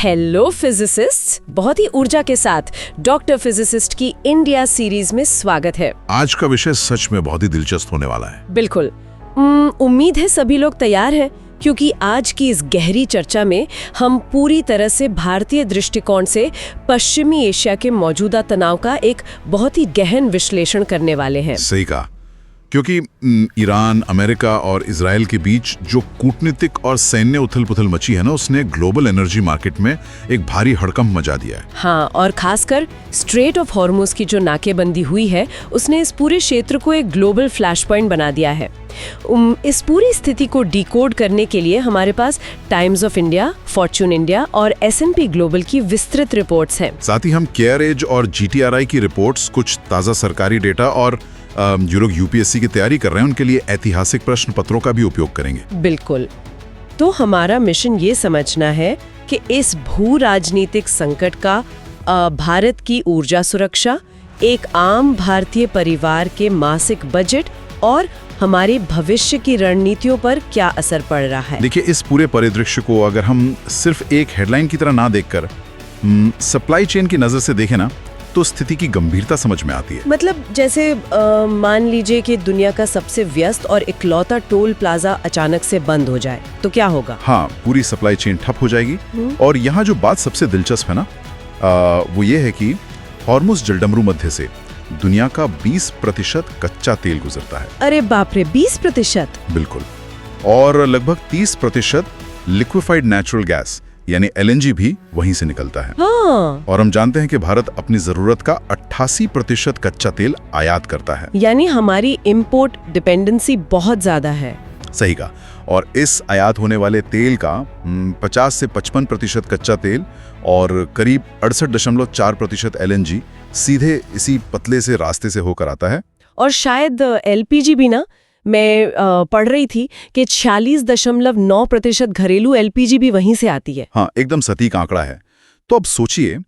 Hello physicist, बहुत ही ऊर्जा के साथ डॉक्टर फिजिसिस्ट की इंडिया सीरीज में स्वागत है। आज का विषय सच में बहुत ही दिलचस्प होने वाला है। बिल्कुल। उम्मीद है सभी लोग तैयार हैं, क्योंकि आज की इस गहरी चर्चा में हम पूरी तरह से भारतीय दृष्टिकोण से पश्चिमी एशिया के मौजूदा तनाव का एक बहुत ही गहन विश्लेषण करने वाले हैं। सही कहा, क्योंकि ईरान, अमेरिका और इजराइल के बीच जो कूटनीतिक और सैन्य उथल-पुथल मची है ना, उसने ग्लोबल एनर्जी मार्केट में एक भारी हड़कंप मचा दिया है। हाँ, और खासकर स्ट्रेट ऑफ हॉर्मुज की जो नाकेबंदी हुई है, उसने इस पूरे क्षेत्र को एक ग्लोबल फ्लैश पॉइंट बना दिया है। इस पूरी स्थिति को डिकोड करने के लिए हमारे पास Times of India, Fortune India और S&P ग्लोबल की विस्तृत रिपोर्ट्स हैं। साथ ही हम केयरएज और GTRI की रिपोर्ट्स, कुछ ताज़ा सरकारी डेटा और जो लोग UPSC की तैयारी कर रहे हैं उनके लिए ऐतिहासिक प्रश्न पत्रों का भी उपयोग करेंगे। बिल्कुल। तो हमारा मिशन ये समझना है कि इस भू राजनीतिक संकट का भारत की ऊर्जा सुरक्षा, एक आम भारतीय परिवार के मासिक बजट और हमारे भविष्य की रणनीतियों पर क्या असर पड़ रहा है। देखिए, इस पूरे परिदृश्य को अगर हम सिर्फ एक हेडलाइन की तरह ना देखकर सप्लाई चेन की नजर से देखें ना, तो स्थिति की गंभीरता समझ में आती है। मतलब जैसे मान लीजिए कि दुनिया का सबसे व्यस्त और इकलौता टोल प्लाजा अचानक से बंद हो जाए तो क्या होगा? हाँ, पूरी सप्लाई चेन ठप हो जाएगी। और यहाँ जो बात सबसे दिलचस्प है ना, वो ये है कि हॉर्मुज जलडमरू मध्य से दुनिया का 20% कच्चा तेल गुजरता है। अरे बाप रे, 20%? बिल्कुल। और लगभग 30% लिक्विफाइड नेचुरल गैस यानी LNG भी वहीं से निकलता है। हाँ। और हम जानते हैं कि भारत अपनी जरूरत का 88% कच्चा तेल आयात करता है। यानी हमारी इंपोर्ट डिपेंडेंसी बहुत ज्यादा है। सही कहा। और इस आयात होने वाले तेल का 50 से 55% कच्चा तेल और करीब 68.4% LNG सीधे इसी पतले से रास्ते से होकर आता है। और शायद LPG भी ना, मैं पढ़ रही थी कि 46.9% घरेलू LPG भी वहीं से आती है। हाँ, एकदम सटीक आंकड़ा है। तो अब सोचिए,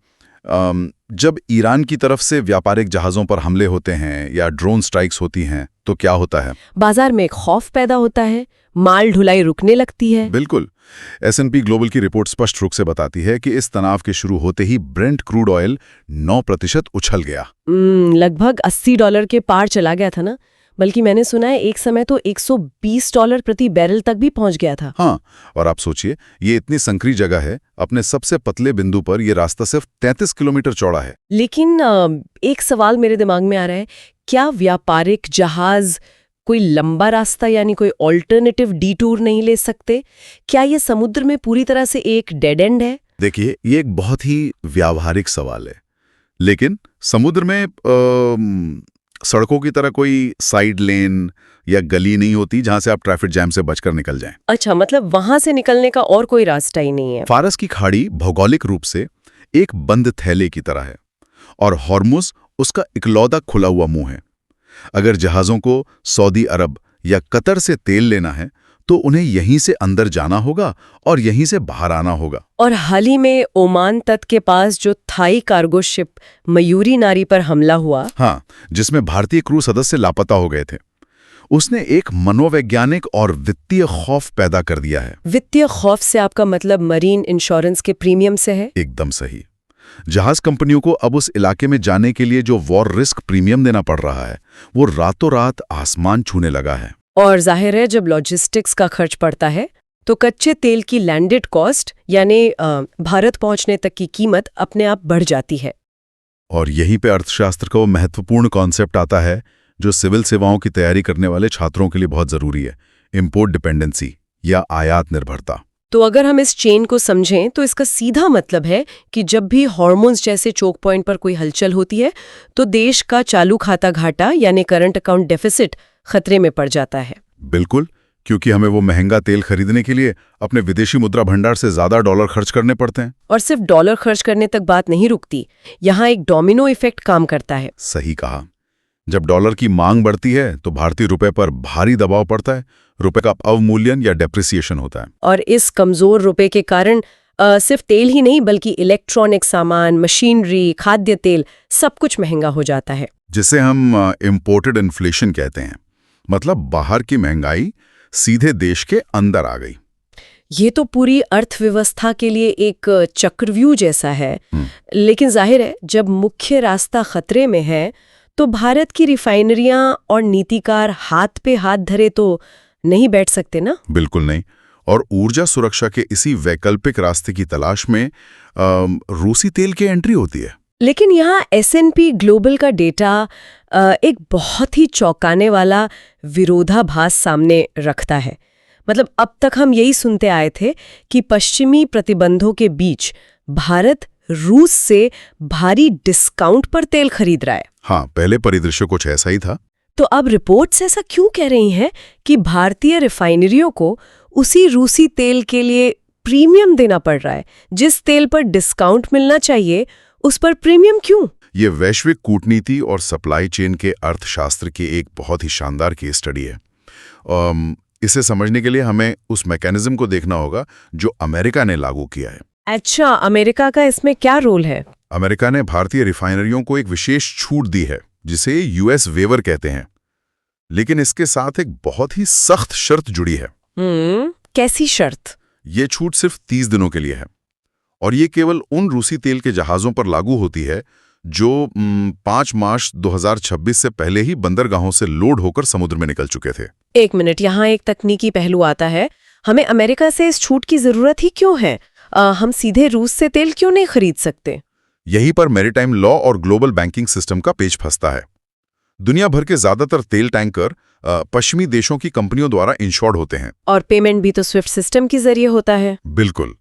जब ईरान की तरफ से व्यापारिक जहाजों पर हमले होते हैं या ड्रोन स्ट्राइक्स होती हैं, तो क्या होता है? बाजार में एक खौफ पैदा होता है, माल ढुलाई रुकने लगती है। बिल्कुल। S&P ग्लोबल की रिपोर्ट स्पष्ट रूप से बताती है कि इस तनाव के शुरू होते ही ब्रेंट क्रूड ऑयल 9% उछल गया। लगभग $80 के पार चला गया था ना, बल्कि मैंने सुना है एक समय तो $120 प्रति बैरल तक भी पहुंच गया था। हाँ, और आप सोचिए, ये इतनी संकरी जगह है, अपने सबसे पतले बिंदु पर ये रास्ता सिर्फ 33 किलोमीटर चौड़ा है। लेकिन एक सवाल मेरे दिमाग में आ रहा है, क्या व्यापारिक जहाज कोई लंबा रास्ता यानी कोई ऑल्टरनेटिव डिटूर नहीं ले सकते? क्या ये समुद्र में पूरी तरह से एक डेड एंड है? देखिए, ये एक बहुत ही व्यावहारिक सवाल है, लेकिन समुद्र में सड़कों की तरह कोई साइड लेन या गली नहीं होती जहां से आप ट्रैफिक जैम से बचकर निकल जाएं। अच्छा, मतलब वहां से निकलने का और कोई रास्ता ही नहीं है। फारस की खाड़ी भौगोलिक रूप से एक बंद थैले की तरह है और हॉर्मुज उसका इकलौता खुला हुआ मुंह है। अगर जहाजों को सऊदी अरब या कतर से तेल लेना है तो उन्हें यहीं से अंदर जाना होगा और यहीं से बाहर आना होगा। और हाल ही में ओमान तट के पास जो थाई कार्गो शिप मयूरी नारी पर हमला हुआ, हाँ, जिसमें भारतीय क्रू सदस्य लापता हो गए थे, उसने एक मनोवैज्ञानिक और वित्तीय खौफ पैदा कर दिया है। वित्तीय खौफ से आपका मतलब मरीन इंश्योरेंस के प्रीमियम से है? एकदम सही। जहाज कंपनियों को अब उस इलाके में जाने के लिए जो वॉर रिस्क प्रीमियम देना पड़ रहा है, वो रातों रात आसमान छूने लगा है। और जाहिर है, जब लॉजिस्टिक्स का खर्च पड़ता है तो कच्चे तेल की लैंडेड कॉस्ट यानी भारत पहुंचने तक की कीमत अपने आप बढ़ जाती है। और यहीं पे अर्थशास्त्र का वो महत्वपूर्ण कॉन्सेप्ट आता है जो सिविल सेवाओं की तैयारी करने वाले छात्रों के लिए बहुत जरूरी है, इंपोर्ट डिपेंडेंसी या आयात निर्भरता। तो अगर हम इस चेन को समझें तो इसका सीधा मतलब है कि जब भी हॉर्मोन्स जैसे चोक पॉइंट पर कोई हलचल होती है तो देश का चालू खाता घाटा यानी करंट अकाउंट डेफिसिट खतरे में पड़ जाता है। बिल्कुल, क्योंकि हमें वो महंगा तेल खरीदने के लिए अपने विदेशी मुद्रा भंडार से ज्यादा डॉलर खर्च करने पड़ते हैं। और सिर्फ डॉलर खर्च करने तक बात नहीं रुकती, यहाँ एक डोमिनो इफेक्ट काम करता है। सही कहा। जब डॉलर की मांग बढ़ती है तो भारतीय रुपए पर भारी दबाव पड़ता है, रुपए का अवमूल्यन या डेप्रिसिएशन होता है। और इस कमजोर रुपए के कारण सिर्फ तेल ही नहीं बल्कि इलेक्ट्रॉनिक सामान, मशीनरी, खाद्य तेल सब कुछ महंगा हो जाता है, जिसे हम इम्पोर्टेड इन्फ्लेशन कहते हैं। मतलब बाहर की महंगाई सीधे देश के अंदर आ गई। ये तो पूरी अर्थव्यवस्था के लिए एक चक्रव्यूह जैसा है। लेकिन जाहिर है जब मुख्य रास्ता खतरे में है तो भारत की रिफाइनरियां और नीतिकार हाथ पे हाथ धरे तो नहीं बैठ सकते ना। बिल्कुल नहीं। और ऊर्जा सुरक्षा के इसी वैकल्पिक रास्ते की तलाश में रूसी तेल की एंट्री होती है। लेकिन यहाँ S&P ग्लोबल का डेटा एक बहुत ही चौंकाने वाला विरोधाभास सामने रखता है। मतलब अब तक हम यही सुनते आए थे कि पश्चिमी प्रतिबंधों के बीच भारत रूस से भारी डिस्काउंट पर तेल खरीद रहा है। हाँ, पहले परिदृश्य कुछ ऐसा ही था। तो अब रिपोर्ट्स ऐसा क्यों कह रही हैं कि भारतीय रिफाइनरियों को उसी रूसी तेल के लिए प्रीमियम देना पड़ रहा है? जिस तेल पर डिस्काउंट मिलना चाहिए उस पर प्रीमियम क्यों? ये वैश्विक कूटनीति और सप्लाई चेन के अर्थशास्त्र की एक बहुत ही शानदार केस स्टडी है। इसे समझने के लिए हमें उस मैकेनिज्म को देखना होगा जो अमेरिका ने लागू किया है। अच्छा, अमेरिका का इसमें क्या रोल है? अमेरिका ने भारतीय रिफाइनरियों को एक विशेष छूट दी है जिसे यूएस वेवर कहते हैं। लेकिन इसके साथ एक बहुत ही सख्त शर्त जुड़ी है। कैसी शर्त? ये छूट सिर्फ 30 दिनों के लिए है और ये केवल उन रूसी तेल के जहाज़ों पर लागू होती है जो 5 मार्च 2026 से पहले ही बंदरगाहों से लोड होकर समुद्र में निकल चुके थे। एक मिनट, यहाँ एक तकनीकी पहलू आता है। हमें अमेरिका से इस छूट की जरूरत ही क्यों है? हम सीधे रूस से तेल क्यों नहीं खरीद सकते? यहीं पर मैरीटाइम लॉ और ग्लोबल बैंकिंग सिस्टम का पेच फंसता है। दुनिया भर के ज्यादातर तेल टैंकर पश्चिमी देशों की कंपनियों द्वारा इंश्योर्ड होते हैं। और पेमेंट भी तो स्विफ्ट सिस्टम के जरिए होता है। बिल्कुल।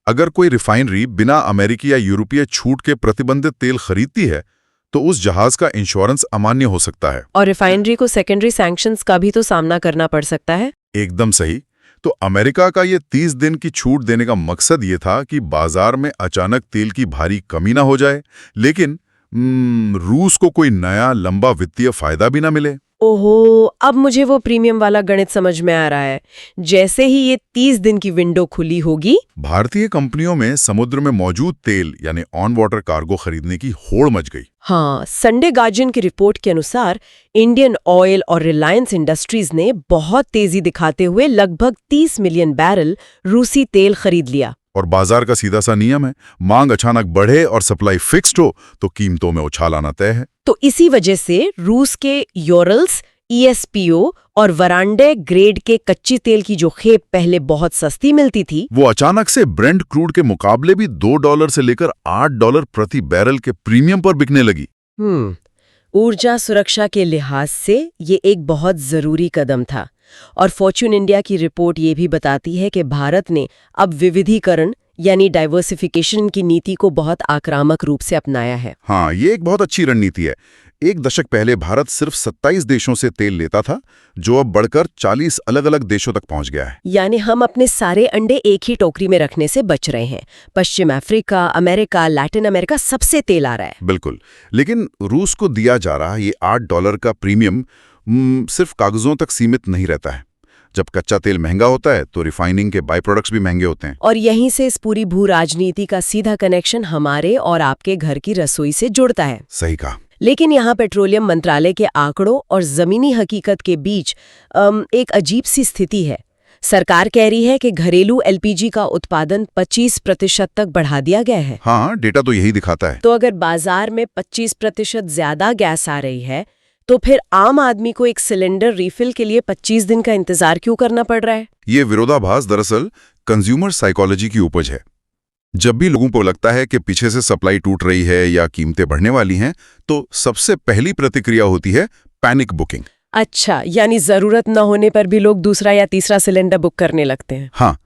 अगर कोई रिफाइनरी बिना अमेरिकी या यूरोपीय छूट के प्रतिबंधित तेल खरीदती है तो उस जहाज का इंश्योरेंस अमान्य हो सकता है। और रिफाइनरी को सेकेंडरी सैंक्शंस का भी तो सामना करना पड़ सकता है। एकदम सही। तो अमेरिका का ये 30 दिन की छूट देने का मकसद ये था कि बाजार में अचानक तेल की भारी कमी ना हो जाए, लेकिन रूस को कोई नया लंबा वित्तीय फायदा भी ना मिले। ओहो, अब मुझे वो प्रीमियम वाला गणित समझ में आ रहा है। जैसे ही ये 30 दिन की विंडो खुली होगी, भारतीय कंपनियों में समुद्र में मौजूद तेल यानी ऑन वाटर कार्गो खरीदने की होड़ मच गई। हाँ, संडे गार्जियन की रिपोर्ट के अनुसार इंडियन ऑयल और रिलायंस इंडस्ट्रीज ने बहुत तेजी दिखाते हुए लगभग 30 मिलियन बैरल रूसी तेल खरीद लिया। और बाजार का सीधा सा नियम है, मांग अचानक बढ़े और सप्लाई फिक्स्ड हो तो कीमतों में उछाल आना तय है। तो इसी वजह से रूस के यूरल्स, ESPO और वरांडे ग्रेड के कच्ची तेल की जो खेप पहले बहुत सस्ती मिलती थी, वो अचानक से ब्रेंट क्रूड के मुकाबले भी $2 से लेकर $8 प्रति बैरल के प्रीमियम पर बिकने लगी। ऊर्जा सुरक्षा के लिहाज से ये एक बहुत जरूरी कदम था। और फॉर्च्यून इंडिया की रिपोर्ट ये भी बताती है कि भारत ने अब विविधीकरण यानी डाइवर्सिफिकेशन की नीति को बहुत आक्रामक रूप से अपनाया है। हाँ, ये एक बहुत अच्छी रणनीति है। एक दशक पहले भारत सिर्फ 27 देशों से तेल लेता था, जो अब बढ़कर 40 अलग अलग देशों तक पहुंच गया है। यानी हम अपने सारे अंडे एक ही टोकरी में रखने से बच रहे हैं। पश्चिम अफ्रीका, अमेरिका, लैटिन अमेरिका सबसे तेल आ रहा है। बिल्कुल। लेकिन रूस को दिया जा रहा ये $8 का प्रीमियम सिर्फ कागजों तक सीमित नहीं रहता है। जब कच्चा तेल महंगा होता है तो रिफाइनिंग के बाय प्रोडक्ट्स भी महंगे होते हैं। और यहीं से इस पूरी भू राजनीति का सीधा कनेक्शन हमारे और आपके घर की रसोई से जुड़ता है। सही कहा। लेकिन यहाँ पेट्रोलियम मंत्रालय के आंकड़ों और जमीनी हकीकत के बीच एक अजीब सी स्थिति है। सरकार कह रही है कि घरेलू LPG का उत्पादन 25% तक बढ़ा दिया गया है। हाँ, डेटा तो यही दिखाता है। तो अगर बाजार में 25% ज्यादा गैस आ रही है तो फिर आम आदमी को एक सिलेंडर रिफिल के लिए 25 दिन का इंतजार क्यों करना पड़ रहा है? ये विरोधाभास दरअसल कंज्यूमर साइकोलॉजी की उपज है। जब भी लोगों को लगता है कि पीछे से सप्लाई टूट रही है या कीमतें बढ़ने वाली हैं, तो सबसे पहली प्रतिक्रिया होती है पैनिक बुकिंग। अच्छा, यानी जरूरत न होने पर भी लोग दूसरा या तीसरा सिलेंडर बुक करने लगते हैं। हाँ,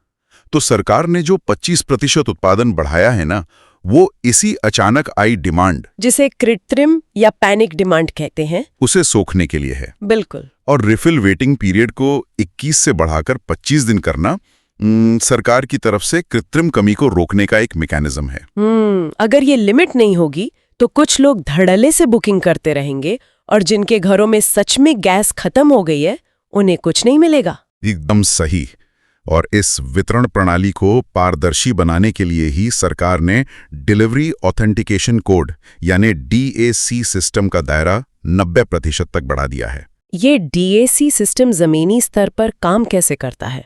तो सरकार ने जो 25% उत्पादन बढ़ाया है ना, वो इसी अचानक आई डिमांड, जिसे कृत्रिम या पैनिक डिमांड कहते हैं, उसे सोखने के लिए है। बिल्कुल। और रिफिल वेटिंग पीरियड को 21 से बढ़ाकर 25 दिन करना सरकार की तरफ से कृत्रिम कमी को रोकने का एक मैकेनिज्म है। अगर ये लिमिट नहीं होगी तो कुछ लोग धड़ल्ले से बुकिंग करते रहेंगे और जिनके घरों में सच में गैस खत्म हो गई है उन्हें कुछ नहीं मिलेगा। एकदम सही। और इस वितरण प्रणाली को पारदर्शी बनाने के लिए ही सरकार ने डिलीवरी ऑथेंटिकेशन कोड यानी DAC सिस्टम का दायरा 90% तक बढ़ा दिया है। ये DAC सिस्टम जमीनी स्तर पर काम कैसे करता है?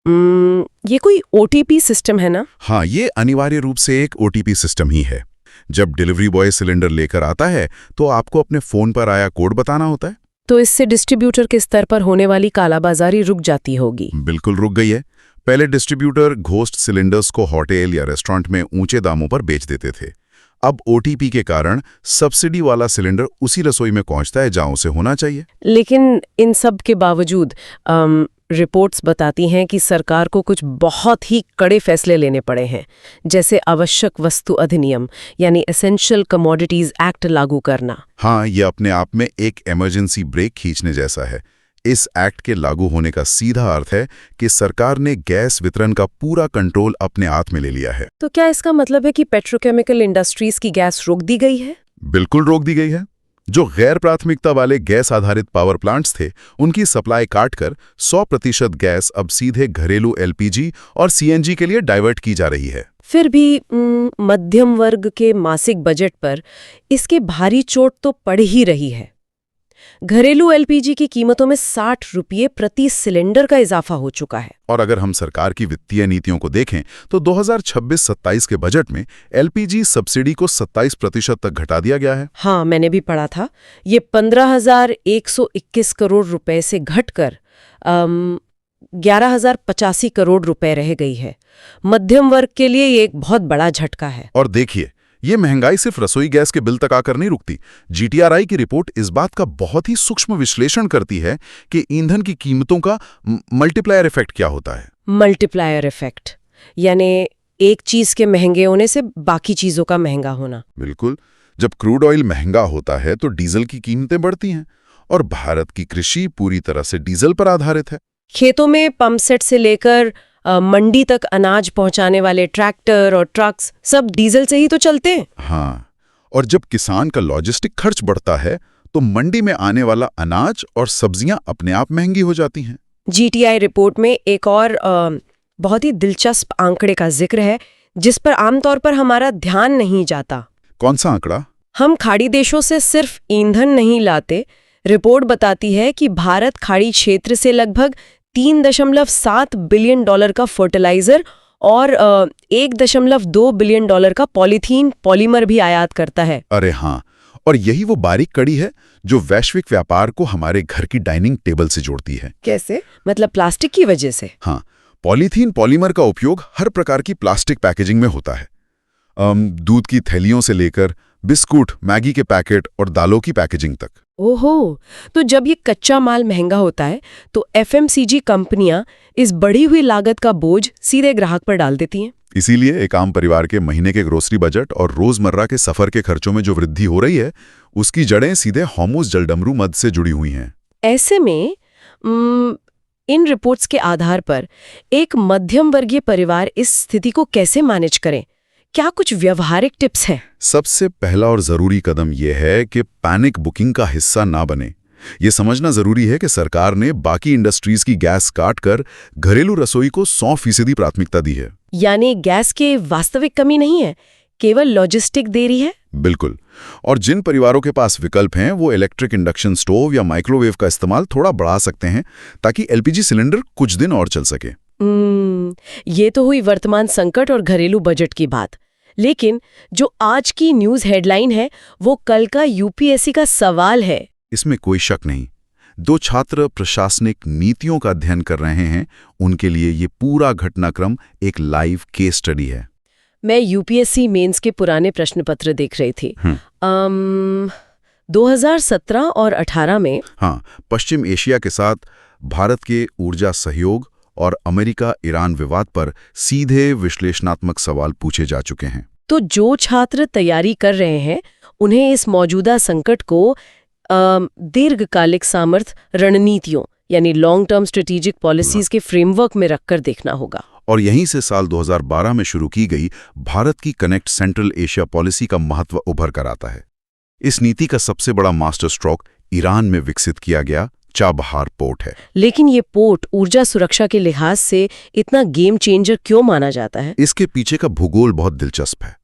ये कोई ओटीपी सिस्टम है ना? हाँ, ये अनिवार्य रूप से एक ओटीपी सिस्टम ही है। जब डिलीवरी बॉय सिलेंडर लेकर आता है तो आपको अपने फोन पर आया कोड बताना होता है। तो इससे डिस्ट्रीब्यूटर के स्तर पर होने वाली कालाबाजारी रुक जाती होगी। बिल्कुल रुक गई है। पहले डिस्ट्रीब्यूटर घोस्ट सिलेंडर्स को होटल या रेस्टोरेंट में ऊंचे दामों पर बेच देते थे। अब ओटीपी के कारण सब्सिडी वाला सिलेंडर उसी रसोई में पहुंचता है जहां उसे होना चाहिए। लेकिन इन सब के बावजूद रिपोर्ट्स बताती हैं कि सरकार को कुछ बहुत ही कड़े फैसले लेने पड़े हैं, जैसे आवश्यक वस्तु अधिनियम यानी एसेंशियल कमोडिटीज एक्ट लागू करना। हाँ, ये अपने आप में एक इमरजेंसी ब्रेक खींचने जैसा है। इस एक्ट के लागू होने का सीधा अर्थ है कि सरकार ने गैस वितरण का पूरा कंट्रोल अपने हाथ में ले लिया है। तो क्या इसका मतलब है कि पेट्रोकेमिकल इंडस्ट्रीज की गैस रोक दी गई है? बिल्कुल रोक दी गई है। जो गैर प्राथमिकता वाले गैस आधारित पावर प्लांट्स थे, उनकी सप्लाई काटकर 100% गैस अब सीधे घरेलू एलपीजी और सीएनजी के लिए डाइवर्ट की जा रही है। फिर भी मध्यम वर्ग के मासिक बजट पर इसके भारी चोट तो पड़ ही रही है। घरेलू एलपीजी की कीमतों में 60 रुपये प्रति सिलेंडर का इजाफा हो चुका है। और अगर हम सरकार की वित्तीय नीतियों को देखें तो 2026-27 के बजट में एलपीजी सब्सिडी को 27% तक घटा दिया गया है। हाँ, मैंने भी पढ़ा था। ये 15,121 करोड़ रुपए से घटकर 11,085 करोड़ रुपए रह गई है। मध्यम वर्ग के लिए ये एक बहुत बड़ा झटका है। और देखिए, ये महंगाई सिर्फ रसोई गैस के बिल तक आकर नहीं रुकती। जीटीआरआई की रिपोर्ट इस बात का बहुत ही सूक्ष्म विश्लेषण करती है कि ईंधन की कीमतों का मल्टीप्लायर इफेक्ट क्या होता है। मल्टीप्लायर इफेक्ट यानी एक चीज के महंगे होने से बाकी चीजों का महंगा होना। बिल्कुल। जब क्रूड ऑयल महंगा होता है तो डीजल की कीमतें बढ़ती हैं, और भारत की कृषि पूरी तरह से डीजल पर आधारित है। खेतों में पंप सेट से लेकर मंडी तक अनाज पहुंचाने वाले ट्रैक्टर और ट्रक्स सब डीजल से ही तो चलते हैं। हाँ, और जब किसान का लॉजिस्टिक खर्च बढ़ता है तो मंडी में आने वाला अनाज और सब्जियां अपने आप महंगी हो जाती हैं। जीटीआई रिपोर्ट में एक और बहुत ही दिलचस्प आंकड़े का जिक्र है जिस पर आमतौर पर हमारा ध्यान नहीं जाता। कौन सा आंकड़ा? हम खाड़ी देशों से सिर्फ ईंधन नहीं लाते। रिपोर्ट बताती है कि भारत खाड़ी क्षेत्र से लगभग $3.7 बिलियन का फर्टिलाइजर और $1.2 बिलियन का पॉलीथीन पॉलीमर भी आयात करता है। अरे हाँ, और यही वो बारीक कड़ी है जो वैश्विक व्यापार को हमारे घर की डाइनिंग टेबल से जोड़ती है। कैसे? मतलब प्लास्टिक की वजह से? हाँ, पॉलीथीन पॉलीमर का उपयोग हर प्रकार की प्लास्टिक पैकेजिंग में होता है। दूध की थैलियों से लेकर बिस्कुट, मैगी के पैकेट और दालों की पैकेजिंग तक। ओहो, तो जब ये कच्चा माल महंगा होता है तो एफएमसीजी कंपनियां इस बढ़ी हुई लागत का बोझ सीधे ग्राहक पर डाल देती हैं। इसीलिए एक आम परिवार के महीने के ग्रोसरी बजट और रोजमर्रा के सफर के खर्चों में जो वृद्धि हो रही है, उसकी जड़ें सीधे हॉर्मुज़ जलडमरू मद से जुड़ी हुई हैं। ऐसे में इन रिपोर्ट्स के आधार पर एक मध्यम वर्गीय परिवार इस स्थिति को कैसे मैनेज करें? क्या कुछ व्यवहारिक टिप्स हैं? सबसे पहला और जरूरी कदम यह है कि पैनिक बुकिंग का हिस्सा ना बने। ये समझना जरूरी है कि सरकार ने बाकी इंडस्ट्रीज की गैस काटकर घरेलू रसोई को 100% प्राथमिकता दी है। यानी गैस की वास्तविक कमी नहीं है, केवल लॉजिस्टिक देरी है। बिल्कुल। और जिन परिवारों के पास विकल्प हैं वो इलेक्ट्रिक इंडक्शन स्टोव या माइक्रोवेव का इस्तेमाल थोड़ा बढ़ा सकते हैं ताकि एलपीजी सिलेंडर कुछ दिन और चल सके। ये तो हुई वर्तमान संकट और घरेलू बजट की बात। लेकिन जो आज की न्यूज़ हेडलाइन है वो कल का यूपीएससी का सवाल है। इसमें कोई शक नहीं। 2 छात्र प्रशासनिक नीतियों का अध्ययन कर रहे हैं, उनके लिए ये पूरा घटनाक्रम एक लाइव केस स्टडी है। मैं यूपीएससी मेंस के पुराने प्रश्न पत्र देख रही थी। 2017 और 18 में हाँ, पश्चिम एशिया के साथ भारत के ऊर्जा सहयोग और अमेरिका-ईरान विवाद पर सीधे विश्लेषणात्मक सवाल पूछे जा चुके हैं। तो जो छात्र तैयारी कर रहे हैं उन्हें इस मौजूदा संकट को दीर्घकालिक सामर्थ्य रणनीतियों यानी लॉन्ग टर्म स्ट्रेटेजिक पॉलिसीज के फ्रेमवर्क में रखकर देखना होगा। और यहीं से साल 2012 में शुरू की गई भारत की कनेक्ट सेंट्रल एशिया पॉलिसी का महत्व उभर कर आता है। इस नीति का सबसे बड़ा मास्टर स्ट्रोक ईरान में विकसित किया गया चाबहार पोर्ट है। लेकिन ये पोर्ट ऊर्जा सुरक्षा के लिहाज से इतना गेम चेंजर क्यों माना जाता है? इसके पीछे का भूगोल बहुत दिलचस्प है।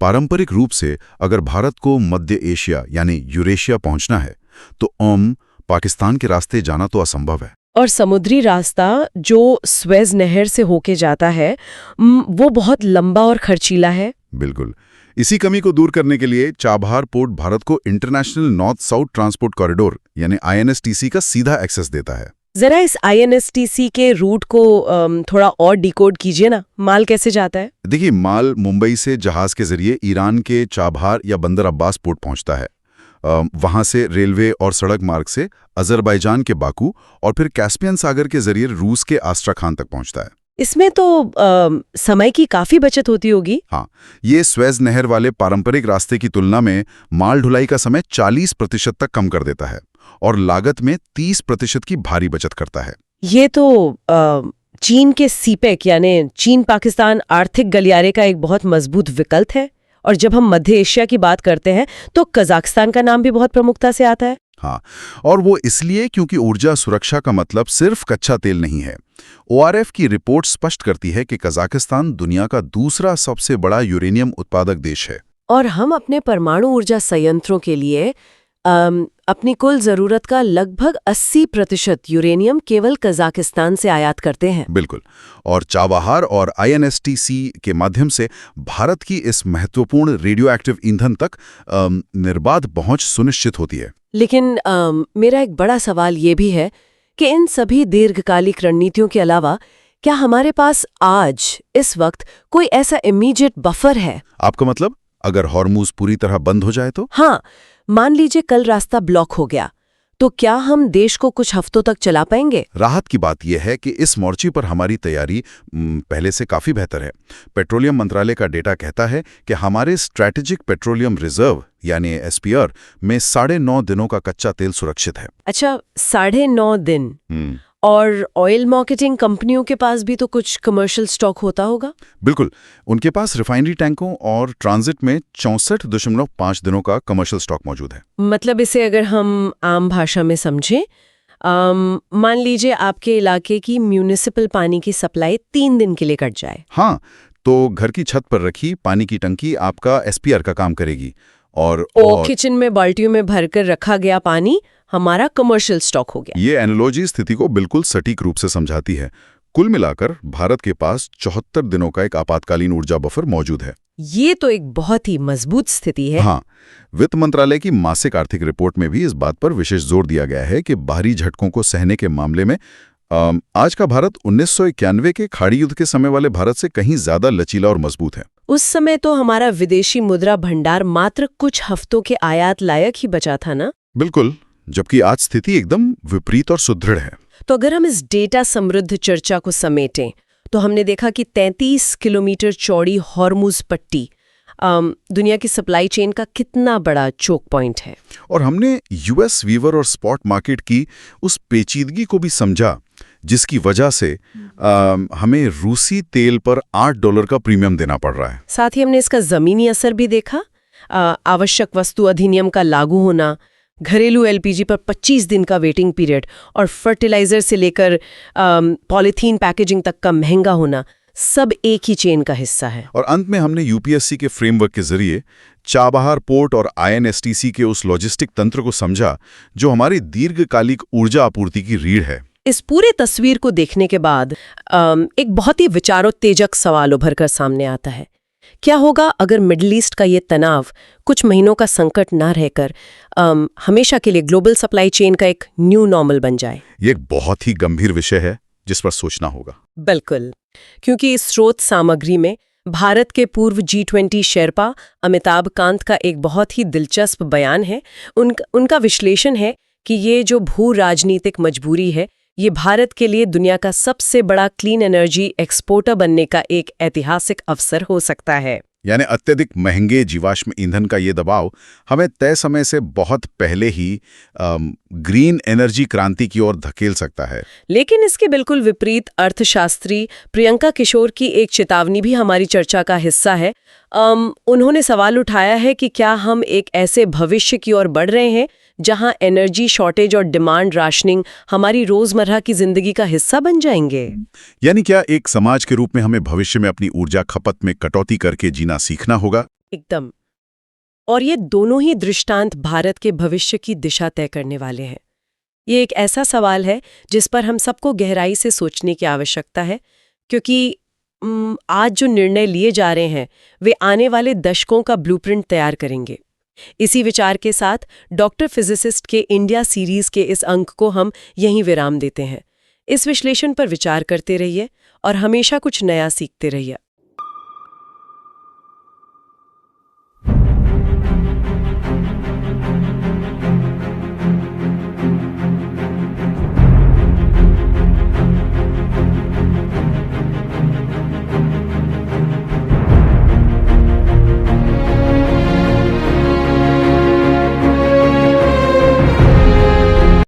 पारंपरिक रूप से अगर भारत को मध्य एशिया यानी यूरेशिया पहुंचना है तो पाकिस्तान के रास्ते जाना तो असंभव है। और समुद्री रास्ता जो स्वेज नहर से होके जाता है वो बहुत लंबा और खर्चीला है। बिल्कुल। इसी कमी को दूर करने के लिए चाबहार पोर्ट भारत को international north south transport corridor यानी INSTC का सीधा एक्सेस देता है। जरा इस INSTC के रूट को थोड़ा और डिकोड कीजिए ना। माल कैसे जाता है? देखिए, माल मुंबई से जहाज के जरिए ईरान के चाबहार या बंदर अब्बास पोर्ट पहुंचता है। वहां से रेलवे और सड़क मार्ग से अजरबैजान के बाकू और फिर कैस्पियन सागर के जरिए रूस के आस्ट्राखान तक पहुंचता है। इसमें तो समय की काफी बचत होती होगी। हाँ, ये स्वेज नहर वाले पारंपरिक रास्ते की तुलना में माल ढुलाई का समय 40% तक कम कर देता है और लागत में 30% की भारी बचत करता है। ये तो चीन के सीपेक यानी चीन पाकिस्तान आर्थिक गलियारे का एक बहुत मजबूत विकल्प है। और जब हम मध्य एशिया की बात करते हैं तो कजाकिस्तान का नाम भी बहुत प्रमुखता से आता है। हाँ, और वो इसलिए क्योंकि ऊर्जा सुरक्षा का मतलब सिर्फ कच्चा तेल नहीं है। ORF की रिपोर्ट स्पष्ट करती है कि कजाकिस्तान दुनिया का दूसरा सबसे बड़ा यूरेनियम उत्पादक देश है। और हम अपने परमाणु ऊर्जा संयंत्रों के लिए अपनी कुल जरूरत का लगभग 80% यूरेनियम केवल कजाकिस्तान से आयात करते हैं। बिल्कुल। और चाबहार और INSTC के माध्यम से भारत की इस महत्वपूर्ण रेडियो एक्टिव ईंधन तक निर्बाध पहुंच सुनिश्चित होती है। लेकिन मेरा एक बड़ा सवाल ये भी है कि इन सभी दीर्घकालिक रणनीतियों के अलावा क्या हमारे पास आज इस वक्त कोई ऐसा इमीडिएट बफर है? आपका मतलब अगर हॉर्मूज पूरी तरह बंद हो जाए तो? हाँ, मान लीजिए कल रास्ता ब्लॉक हो गया तो क्या हम देश को कुछ हफ्तों तक चला पाएंगे? राहत की बात यह है कि इस मोर्चे पर हमारी तैयारी पहले से काफी बेहतर है। पेट्रोलियम मंत्रालय का डेटा कहता है कि हमारे स्ट्रैटेजिक पेट्रोलियम रिजर्व यानी SPR में 9.5 दिनों का कच्चा तेल सुरक्षित है। अच्छा, 9.5 दिन। और ऑयल मार्केटिंग कंपनियों के पास भी तो कुछ कमर्शियल स्टॉक होता होगा? बिल्कुल, उनके पास रिफाइनरी टैंकों और ट्रांजिट में 64.5 दिनों का कमर्शियल स्टॉक मौजूद है। मतलब इसे अगर हम आम भाषा में समझें, मान लीजिए आपके इलाके की म्यूनिसिपल पानी की सप्लाई 3 दिन के लिए कट जाए। हाँ, तो घर की छत पर रखी पानी की टंकी आपका SPR का काम करेगी और किचन में बाल्टियों में भरकर रखा गया पानी हमारा कमर्शियल स्टॉक हो गया। ये एनालॉजी स्थिति को बिल्कुल सटीक रूप से समझाती है। कुल मिलाकर भारत के पास 74 दिनों का एक आपातकालीन ऊर्जा बफर मौजूद है। ये तो एक बहुत ही मजबूत स्थिति है। हाँ, वित्त मंत्रालय की मासिक आर्थिक रिपोर्ट में भी इस बात पर विशेष जोर दिया गया है कि बाहरी झटकों को सहने के मामले में आज का भारत 1991 के खाड़ी युद्ध के समय वाले भारत से कहीं ज्यादा लचीला और मजबूत है। उस समय तो हमारा विदेशी मुद्रा भंडार मात्र कुछ हफ्तों के आयात लायक ही बचा था ना? बिल्कुल, जबकि आज स्थिति एकदम विपरीत और सुदृढ़ है। तो अगर हम इस डेटा समृद्ध चर्चा को समेटें तो हमने देखा कि 33 किलोमीटर चौड़ी हॉर्मुज पट्टी दुनिया की सप्लाई चेन का कितना बड़ा चोक पॉइंट है। और हमने US वीवर और स्पॉट मार्केट की उस पेचीदगी को भी समझा जिसकी वजह से हमें रूसी तेल पर $8 का प्रीमियम देना पड़ रहा है। साथ ही हमने इसका जमीनी असर भी देखा। आवश्यक वस्तु अधिनियम का लागू होना, घरेलू LPG पर 25 दिन का वेटिंग पीरियड और फर्टिलाइजर से लेकर पॉलीथीन पैकेजिंग तक का महंगा होना, सब एक ही चेन का हिस्सा है। और अंत में हमने UPSC के फ्रेमवर्क के जरिए चाबहार पोर्ट और INSTC के उस लॉजिस्टिक तंत्र को समझा जो हमारी दीर्घकालिक ऊर्जा आपूर्ति की रीढ़ है। इस पूरे तस्वीर को देखने के बाद एक बहुत ही विचारोत्तेजक सवाल उभर कर सामने आता है। क्या होगा अगर मिडिल ईस्ट का ये तनाव कुछ महीनों का संकट ना रहकर हमेशा के लिए ग्लोबल सप्लाई चेन का एक न्यू नॉर्मल बन जाए? ये एक बहुत ही गंभीर विषय है जिस पर सोचना होगा। बिल्कुल, क्योंकि इस स्रोत सामग्री में भारत के पूर्व G20 शेरपा अमिताभ कांत का एक बहुत ही दिलचस्प बयान है। उनका विश्लेषण है कि ये जो भू राजनीतिक मजबूरी है, ये भारत के लिए दुनिया का सबसे बड़ा क्लीन एनर्जी एक्सपोर्टर बनने का एक ऐतिहासिक अवसर हो सकता है। यानी अत्यधिक महंगे जीवाश्म ईंधन का ये दबाव हमें तय समय से बहुत पहले ही ग्रीन एनर्जी क्रांति की ओर धकेल सकता है। लेकिन इसके बिल्कुल विपरीत अर्थशास्त्री प्रियंका किशोर की एक चेतावनी भी हमारी चर्चा का हिस्सा है। उन्होंने सवाल उठाया है कि क्या हम एक ऐसे भविष्य की ओर बढ़ रहे हैं जहां एनर्जी शॉर्टेज और डिमांड राशनिंग हमारी रोजमर्रा की जिंदगी का हिस्सा बन जाएंगे? यानी क्या एक समाज के रूप में हमें भविष्य में अपनी ऊर्जा खपत में कटौती करके जीना सीखना होगा? एकदम। और ये दोनों ही दृष्टांत भारत के भविष्य की दिशा तय करने वाले हैं। ये एक ऐसा सवाल है जिस पर हम सबको गहराई से सोचने की आवश्यकता है, क्योंकि आज जो निर्णय लिए जा रहे हैं वे आने वाले दशकों का ब्लूप्रिंट तैयार करेंगे। इसी विचार के साथ डॉक्टर फिजिसिस्ट के इंडिया सीरीज के इस अंक को हम यहीं विराम देते हैं। इस विश्लेषण पर विचार करते रहिए और हमेशा कुछ नया सीखते रहिए।